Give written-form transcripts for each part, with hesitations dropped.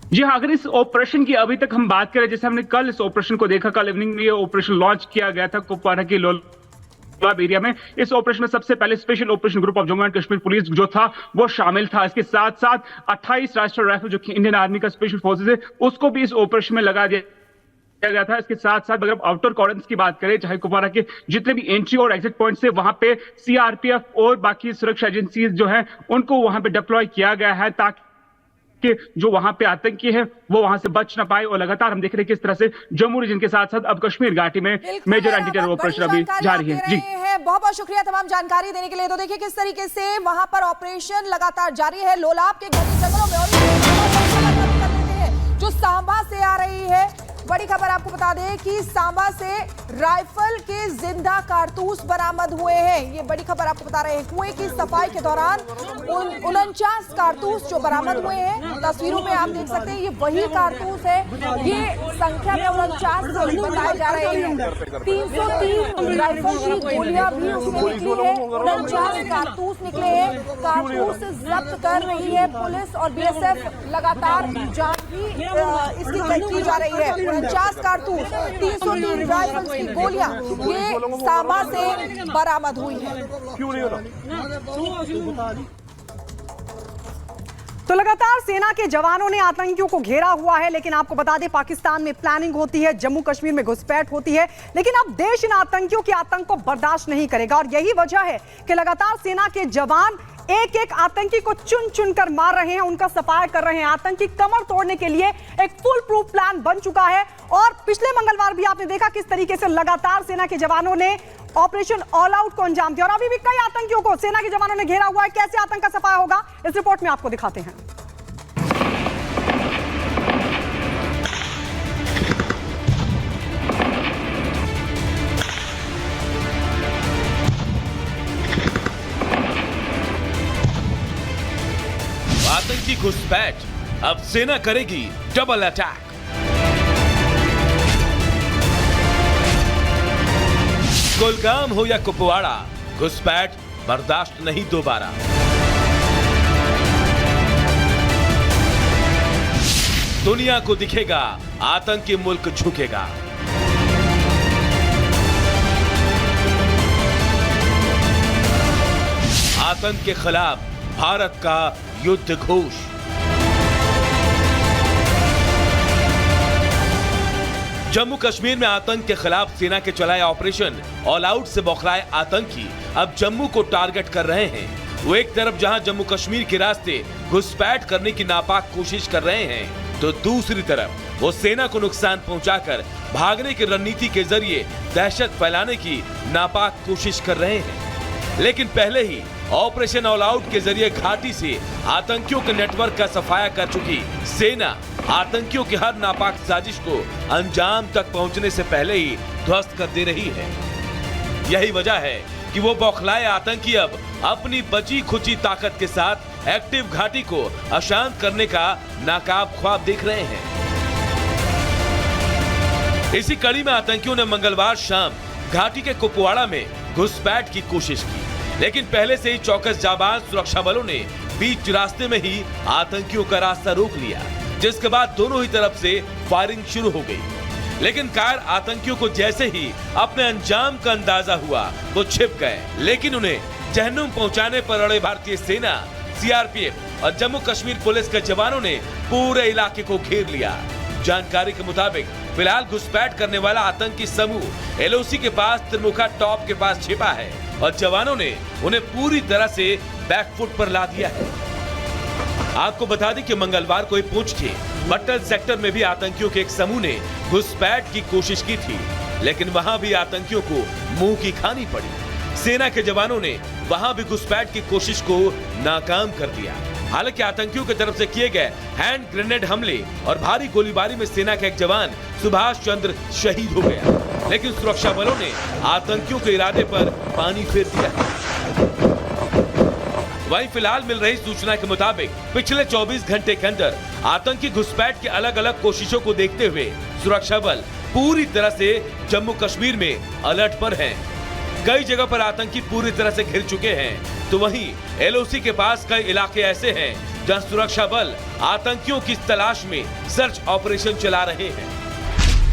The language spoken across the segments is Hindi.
जी हाँ, अगर इस ऑपरेशन की अभी तक हम बात करें, जैसे हमने कल इस ऑपरेशन को देखा, कल इवनिंग में ये ऑपरेशन लॉन्च किया गया था कुपवाड़ा के लोलाब एरिया में। इस ऑपरेशन में सबसे पहले special operation group of Jammu and Kashmir police जो था वो शामिल था। इसके साथ साथ 28 राष्ट्रीय राइफल जो इंडियन आर्मी का स्पेशल फोर्सेज है उसको भी इस ऑपरेशन में लगा दिया गया था। इसके साथ साथ अगर आउटर कॉर्डन्स की बात करें, चाहे कुपवाड़ा के जितने भी एंट्री और एग्जिट पॉइंट्स है, वहां पे सीआरपीएफ और बाकी सुरक्षा एजेंसीज जो है उनको वहां पे डिप्लॉय किया गया है, ताकि कि जो वहां पे आतंकी है वो वहां से बच ना पाए। और लगातार हम देख रहे हैं किस तरह से जम्मू रीजन के साथ साथ अब कश्मीर घाटी में मेजर एंटी टेरर ऑपरेशन अभी जारी है। जी बहुत बहुत शुक्रिया तमाम जानकारी देने के लिए। तो देखिए किस तरीके से वहां पर ऑपरेशन लगातार जारी है लोलाब के घने जंगलों में। और जो सांबा से आ रही है बड़ी खबर, आपको बता दें कि सांबा से राइफल के जिंदा कारतूस बरामद हुए हैं। ये बड़ी खबर आपको बता रहे हैं। कुएं की सफाई के दौरान 49 कारतूस जो बरामद हुए हैं, तस्वीरों में आप देख सकते हैं ये वही कारतूस है। ये संख्या में 49 बताए जा रहे हैं। 303 राइफल की गोलियां भी उसमें निकली है, 49 कारतूस निकले हैं। कारतूस जब्त कर रही है पुलिस और बीएसएफ, लगातार जांच भी इसकी की जा रही है। 49 कारतूस, 303 राइफल्स की गोलियां ये सांबा से बरामद हुई है। तो लगातार सेना के जवानों ने आतंकियों को घेरा हुआ है, लेकिन आपको बता दें पाकिस्तान में प्लानिंग होती है, जम्मू कश्मीर में घुसपैठ होती है, लेकिन अब देश इन आतंकियों के आतंक को बर्दाश्त नहीं करेगा। और यही वजह है कि लगातार सेना के जवान एक एक आतंकी को चुन चुन कर मार रहे हैं, उनका सफाया कर रहे हैं। आतंकी कमर तोड़ने के लिए एक फुल प्रूफ प्लान बन चुका है। और पिछले मंगलवार भी आपने देखा किस तरीके से लगातार सेना के जवानों ने ऑपरेशन ऑल आउट को अंजाम दिया। और अभी भी कई आतंकियों को सेना के जवानों ने घेरा हुआ है। कैसे आतंक का सफाया होगा इस रिपोर्ट में आपको दिखाते हैं। आतंकी घुसपैठ, अब सेना करेगी डबल अटैक। कुलगाम हो या कुपवाड़ा, घुसपैठ बर्दाश्त नहीं दोबारा। दुनिया को दिखेगा आतंकी मुल्क झुकेगा। आतंक के खिलाफ भारत का युद्ध घोष। जम्मू कश्मीर में आतंक के खिलाफ सेना के चलाए ऑपरेशन ऑल आउट से बौखलाए आतंकी अब जम्मू को टारगेट कर रहे हैं। वो एक तरफ जहां जम्मू कश्मीर के रास्ते घुसपैठ करने की नापाक कोशिश कर रहे हैं, तो दूसरी तरफ वो सेना को नुकसान पहुंचाकर भागने की रणनीति के जरिए दहशत फैलाने की नापाक कोशिश कर रहे हैं। लेकिन पहले ही ऑपरेशन ऑल आउट के जरिए घाटी से आतंकियों के नेटवर्क का सफाया कर चुकी सेना आतंकियों की हर नापाक साजिश को अंजाम तक पहुंचने से पहले ही ध्वस्त कर दे रही है। यही वजह है कि वो बौखलाए आतंकी अब अपनी बची खुची ताकत के साथ एक्टिव घाटी को अशांत करने का नाकाब ख्वाब देख रहे हैं। इसी कड़ी में आतंकियों ने मंगलवार शाम घाटी के कुपवाड़ा में घुसपैठ की कोशिश की, लेकिन पहले से ही चौकस जाबाज सुरक्षा बलों ने बीच रास्ते में ही आतंकियों का रास्ता रोक लिया, जिसके बाद दोनों ही तरफ से फायरिंग शुरू हो गई। लेकिन कायर आतंकियों को जैसे ही अपने अंजाम का अंदाजा हुआ वो छिप गए, लेकिन उन्हें जहन्नुम पहुंचाने पर अड़े भारतीय सेना, सीआरपीएफ और जम्मू कश्मीर पुलिस के जवानों ने पूरे इलाके को घेर लिया। जानकारी के मुताबिक फिलहाल घुसपैठ करने वाला आतंकी समूह एलओसी के पास त्रिमुखा टॉप के पास छिपा है और जवानों ने उन्हें पूरी तरह से बैकफुट पर ला दिया है। आपको बता दें कि मंगलवार को पूंछ के बट्टल सेक्टर में भी आतंकियों के एक समूह ने घुसपैठ की कोशिश की थी, लेकिन वहां भी आतंकियों को मुंह की खानी पड़ी। सेना के जवानों ने वहां भी घुसपैठ की कोशिश को नाकाम कर दिया। हालांकि आतंकियों की तरफ से किए गए हैंड ग्रेनेड हमले और भारी गोलीबारी में सेना का एक जवान सुभाष चंद्र शहीद हो गया, लेकिन सुरक्षा बलों ने आतंकियों के इरादे पर पानी फेर दिया। वहीं फिलहाल मिल रही सूचना के मुताबिक पिछले 24 घंटे के अंदर आतंकी घुसपैठ की अलग अलग कोशिशों को देखते हुए सुरक्षा बल पूरी तरह से जम्मू कश्मीर में अलर्ट पर हैं। कई जगह पर आतंकी पूरी तरह से घिर चुके हैं, तो वहीं एलओसी के पास कई इलाके ऐसे हैं जहां सुरक्षा बल आतंकियों की तलाश में सर्च ऑपरेशन चला रहे हैं।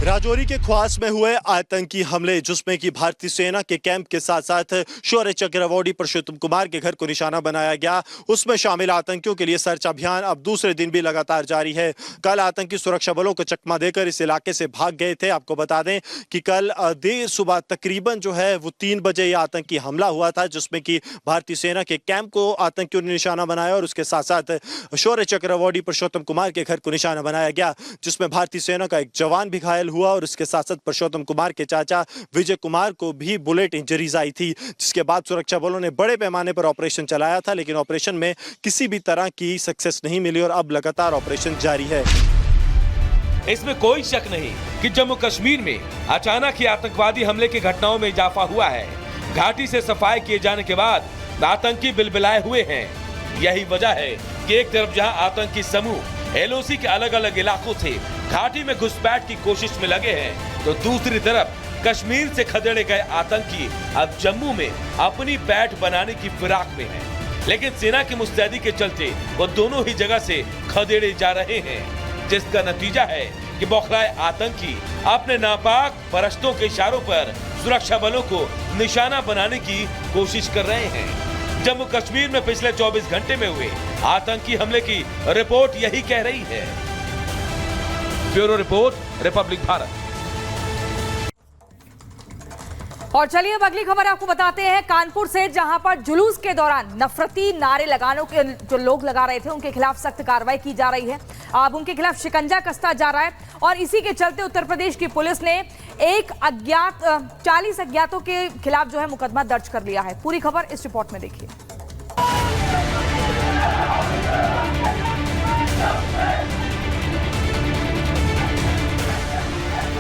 राजौरी के ख्वास में हुए आतंकी हमले, जिसमें कि भारतीय सेना के कैंप के साथ साथ शौर्य चक्र अवॉर्डी पुरुषोत्तम कुमार के घर को निशाना बनाया गया, उसमें शामिल आतंकियों के लिए सर्च अभियान अब दूसरे दिन भी लगातार जारी है। कल आतंकी सुरक्षा बलों को चकमा देकर इस इलाके से भाग गए थे। आपको बता दें कि कल देर सुबह तकरीबन जो है वो 3 बजे यह आतंकी हमला हुआ था, जिसमें कि भारतीय सेना के कैंप को आतंकियों ने निशाना बनाया और उसके साथ साथ शौर्य चक्र अवॉर्डी पुरुषोत्तम कुमार के घर को निशाना बनाया गया, जिसमें भारतीय सेना का एक जवान भी घायल हुआ और उसके साथ साथ पुरुषोत्तम कुमार के चाचा विजय कुमार को भी बुलेट इंजरीज आई थी, जिसके बाद सुरक्षा बलों ने बड़े पैमाने पर ऑपरेशन चलाया था, लेकिन ऑपरेशन में किसी भी तरह की सक्सेस नहीं मिली और अब लगातार ऑपरेशन जारी है। इसमें कोई शक नहीं कि जम्मू कश्मीर में अचानक ही आतंकवादी हमले की घटनाओं में इजाफा हुआ है। घाटी से सफाई किए जाने के बाद आतंकी बिलबिलाए हुए हैं। यही वजह है कि एक तरफ जहां आतंकी समूह एलओसी के अलग अलग इलाकों से घाटी में घुसपैठ की कोशिश में लगे हैं, तो दूसरी तरफ कश्मीर से खदेड़े गए आतंकी अब जम्मू में अपनी पैठ बनाने की फिराक में हैं। लेकिन सेना की मुस्तैदी के चलते वो दोनों ही जगह से खदेड़े जा रहे हैं, जिसका नतीजा है कि बौखलाए आतंकी अपने नापाक परस्तों के इशारों पर सुरक्षा बलों को निशाना बनाने की कोशिश कर रहे हैं। जम्मू कश्मीर में पिछले 24 घंटे में हुए आतंकी हमले की रिपोर्ट यही कह रही है। Bureau report, Republic Bharat. और चलिए अब अगली खबर आपको बताते हैं कानपुर से, जहां पर जुलूस के दौरान नफरती नारे लगाने के जो लोग लगा रहे थे उनके खिलाफ सख्त कार्रवाई की जा रही है। अब उनके खिलाफ शिकंजा कसता जा रहा है और इसी के चलते उत्तर प्रदेश की पुलिस ने 40 अज्ञातों के खिलाफ जो है मुकदमा दर्ज कर लिया है। पूरी खबर इस रिपोर्ट में देखिए।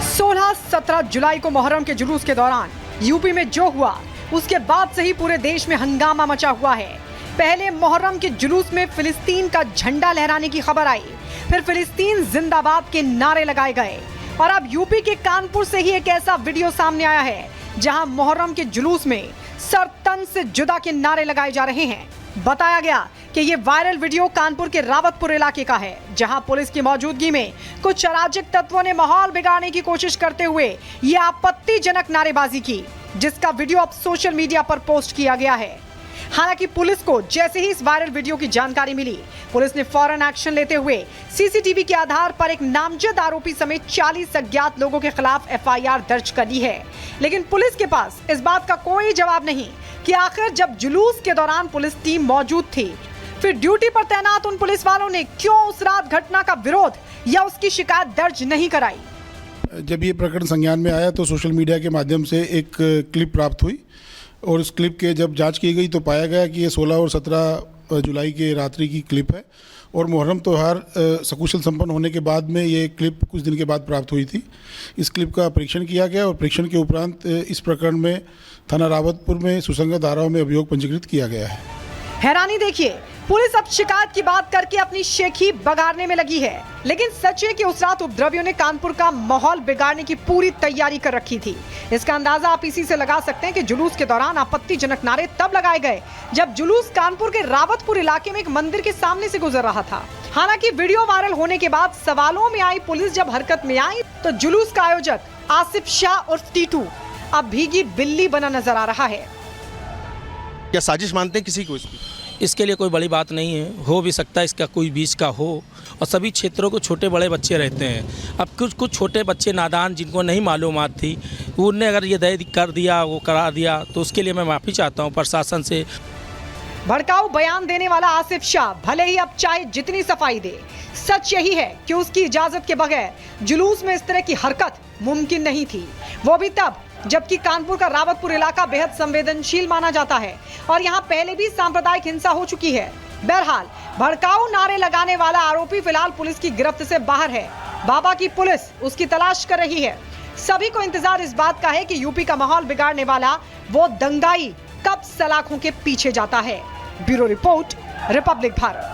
16-17 जुलाई को मुहर्रम के जुलूस के दौरान यूपी में जो हुआ उसके बाद से ही पूरे देश में हंगामा मचा हुआ है। पहले मुहर्रम के जुलूस में फिलिस्तीन का झंडा लहराने की खबर आई, फिर फिलिस्तीन जिंदाबाद के नारे लगाए गए और अब यूपी के कानपुर से ही एक ऐसा वीडियो सामने आया है जहां मुहर्रम के जुलूस में सर तन से जुदा के नारे लगाए जा रहे हैं। बताया गया कि ये वायरल वीडियो कानपुर के रावतपुर इलाके का है, जहां पुलिस की मौजूदगी में कुछ अराजक तत्वों ने माहौल बिगाड़ने की कोशिश करते हुए ये आपत्तिजनक नारेबाजी की, जिसका वीडियो अब सोशल मीडिया पर पोस्ट किया गया है। हालांकि पुलिस को जैसे ही इस वायरल वीडियो की जानकारी मिली, पुलिस ने फौरन एक्शन लेते हुए सीसीटीवी के आधार पर एक नामजद आरोपी समेत 40 अज्ञात लोगों के खिलाफ एफआईआर दर्ज कर ली है। लेकिन पुलिस के पास इस बात का कोई जवाब नहीं कि आखिर जब जुलूस के दौरान पुलिस टीम मौजूद थी, फिर ड्यूटी पर तैनात उन पुलिस वालों ने क्यों उस रात घटना का विरोध या उसकी शिकायत दर्ज नहीं कराई। जब ये प्रकरण संज्ञान में आया तो सोशल मीडिया के माध्यम से एक क्लिप प्राप्त हुई और उस क्लिप के जब जांच की गई तो पाया गया कि ये 16 और 17 जुलाई के रात्रि की क्लिप है और मुहर्रम त्योहार सकुशल संपन्न होने के बाद में ये क्लिप कुछ दिन के बाद प्राप्त हुई थी। इस क्लिप का परीक्षण किया गया और परीक्षण के उपरांत इस प्रकरण में थाना रावतपुर में सुसंगत धाराओं में अभियोग पंजीकृत किया गया है। हैरानी देखिए, पुलिस अब शिकायत की बात करके अपनी शेखी बगाड़ने में लगी है, लेकिन सच है कि उस रात उपद्रवियों ने कानपुर का माहौल बिगाड़ने की पूरी तैयारी कर रखी थी। इसका अंदाजा आप इसी से लगा सकते हैं कि जुलूस के दौरान आपत्तिजनक नारे तब लगाए गए जब जुलूस कानपुर के रावतपुर इलाके में एक मंदिर के सामने से गुजर रहा था। हालांकि वीडियो वायरल होने के बाद सवालों में आई पुलिस जब हरकत में आई तो जुलूस का आयोजक आसिफ शाह उर्फ टीटू अब भीगी बिल्ली बना नजर आ रहा है। क्या साजिश मानते हैं किसी को? इसके लिए कोई बड़ी बात नहीं है, हो भी सकता है इसका कोई बीच का हो। और सभी क्षेत्रों को छोटे बड़े बच्चे रहते हैं। अब कुछ छोटे बच्चे नादान जिनको नहीं मालूमात थी, उनने अगर ये दया कर दिया, वो करा दिया, तो उसके लिए मैं माफ़ी चाहता हूँ प्रशासन से। भड़काऊ बयान देने वाला आसिफ शाह भले ही अब चाहे जितनी सफाई दे, सच यही है कि उसकी इजाजत के बगैर जुलूस में इस तरह की हरकत मुमकिन नहीं थी, वो भी तब जबकि कानपुर का रावतपुर इलाका बेहद संवेदनशील माना जाता है और यहाँ पहले भी सांप्रदायिक हिंसा हो चुकी है। बहरहाल भड़काऊ नारे लगाने वाला आरोपी फिलहाल पुलिस की गिरफ्त से बाहर है। बाबा की पुलिस उसकी तलाश कर रही है। सभी को इंतजार इस बात का है कि यूपी का माहौल बिगाड़ने वाला वो दंगाई कब सलाखों के पीछे जाता है। Bureau report, Republic Bharat.